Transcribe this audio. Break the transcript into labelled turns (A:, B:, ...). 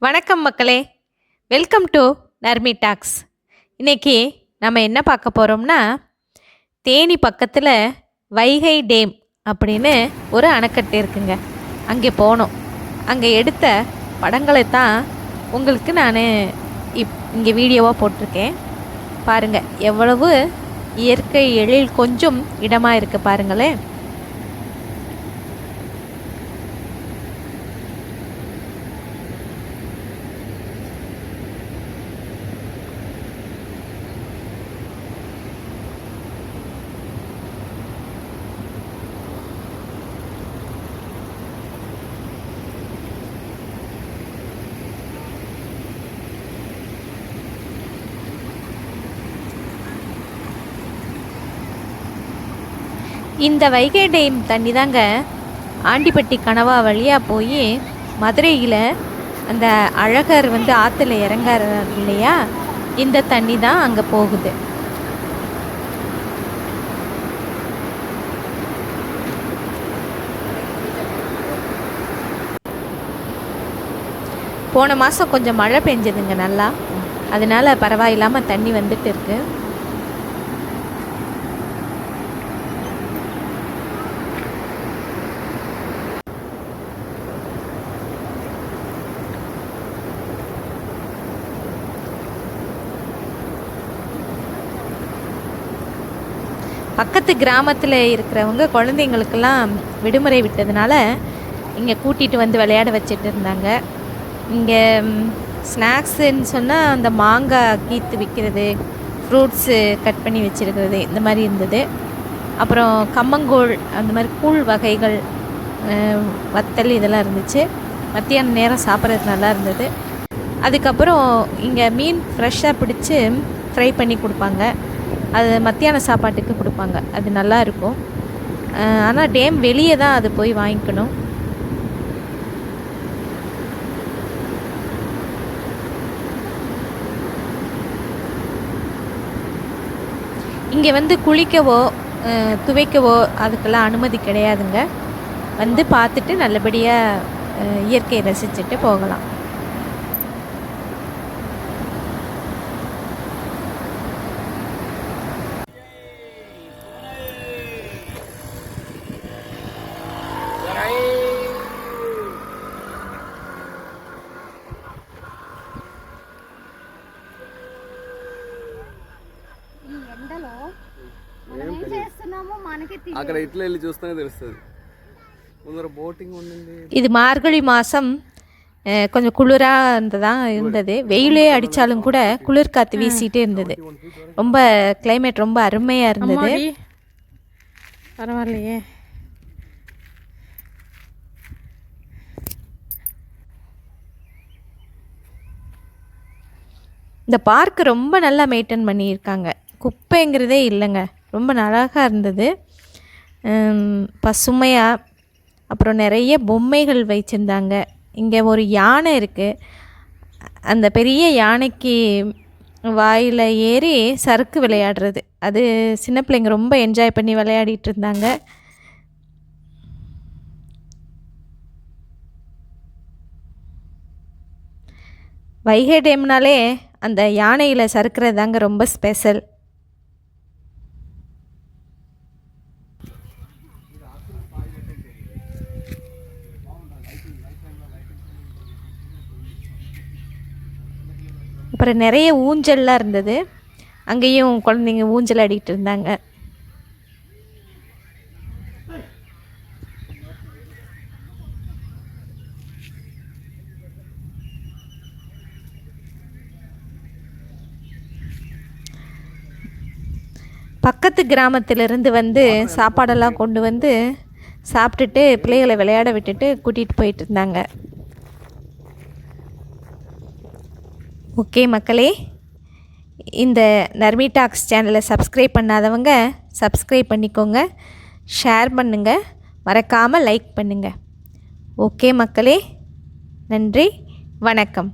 A: வணக்கம் மக்களே, welcome to Narmi tax. இன்றைக்கி நம்ம என்ன பார்க்க போகிறோம்னா, தேனி பக்கத்தில் வைகை டேம் அப்படின்னு ஒரு அணைக்கட்டு இருக்குங்க. அங்கே போனோம். அங்கே எடுத்த படங்களை தான் உங்களுக்கு நான் இங்கே வீடியோவாக போட்டிருக்கேன். பாருங்கள், எவ்வளவு இயற்கை எழில் கொஞ்சம் இடமாக இருக்குது பாருங்களேன். இந்த வைகை டேம் தண்ணி தாங்க ஆண்டிப்பட்டி கணவா வழியாக போய் மதுரையில் அந்த அழகர் ஆற்றுல இறங்கார் இல்லையா, இந்த தண்ணி தான் அங்கே போகுது. போன மாதம் கொஞ்சம் மழை பெஞ்சதுங்க நல்லா, அதனால் பரவாயில்லாமல் தண்ணி வந்துட்டு இருக்கு. பக்கத்து கிராமத்தில் இருக்கிறவங்க குழந்தைங்களுக்கெல்லாம் விடுமுறை விட்டதுனால இங்கே கூட்டிகிட்டு விளையாட வச்சுட்டு இருந்தாங்க. இங்கே ஸ்நாக்ஸுன்னு சொன்னால் அந்த மாங்காய் கீத்து விற்கிறது, ஃப்ரூட்ஸு கட் பண்ணி வச்சுருக்கிறது, இந்த மாதிரி இருந்தது. அப்புறம் கம்மங்கூழ், அந்த மாதிரி கூழ் வகைகள், வத்தல் இதெல்லாம் இருந்துச்சு. மத்தியான நேரம் சாப்பிட்றது நல்லா இருந்தது. அதுக்கப்புறம் இங்கே மீன் ஃப்ரெஷ்ஷாக பிடிச்சி ஃப்ரை பண்ணி கொடுப்பாங்க. அது மத்தியான சாப்பாட்டுக்கு கொடுப்பாங்க. அது நல்லா இருக்கும். ஆனால் டேம் வெளியே தான் அது போய் வாங்கிக்கணும். இங்கே குளிக்கவோ துவைக்கவோ அதுக்கெல்லாம் அனுமதி கிடையாதுங்க. பார்த்துட்டு நல்லபடியாக இயற்கையை ரசிச்சுட்டு போகலாம்.
B: అక్కడ ఇట్లా వెళ్ళి చూస్తేనే తెలుస్తుంది. ముందర బోటింగ్ ఉండింది.
A: இது மார்கழி மாதம் கொஞ்சம் குளிராக இருந்தது. வெயிலே அடித்தாலும் கூட குளிர் காற்று வீசிகிட்டே இருந்தது. ரொம்ப கிளைமேட் ரொம்ப அருமையாக இருந்தது.
C: பரவாயில்லையே.
A: இந்த பார்க் ரொம்ப நல்லா மெயின்டைன் பண்ணியிருக்காங்க. குப்பைங்கிறதே இல்லைங்க. ரொம்ப அழகாக இருந்தது, பசுமையாக. அப்புறம் நிறைய பொம்மைகள் வச்சுருந்தாங்க. இங்கே ஒரு யானை இருக்குது. அந்த பெரிய யானைக்கு வாயில் ஏறி சறுக்கு விளையாடுறது, அது சின்ன பிள்ளைங்க ரொம்ப என்ஜாய் பண்ணி விளையாடிட்டு இருந்தாங்க. வைகை டேம்னாலே அந்த யானையில் சறுக்கிறது தாங்க ரொம்ப ஸ்பெஷல். அப்புறம் நிறைய ஊஞ்சல்லாம் இருந்தது. அங்கேயும் குழந்தைங்க ஊஞ்சல் ஆடிட்டு இருந்தாங்க. பக்கத்து கிராமத்திலிருந்து சாப்பாடெல்லாம் கொண்டு சாப்பிட்டுட்டு பிள்ளைகளை விளையாட விட்டுட்டு கூட்டிகிட்டு போயிட்டு இருந்தாங்க. ஓகே மக்களே, இந்த நர்மி டாக்ஸ் சேனலை சப்ஸ்கிரைப் பண்ணாதவங்க சப்ஸ்கிரைப் பண்ணிக்கோங்க, ஷேர் பண்ணுங்கள், மறக்காமல் லைக் பண்ணுங்கள். ஓகே மக்களே, நன்றி, வணக்கம்.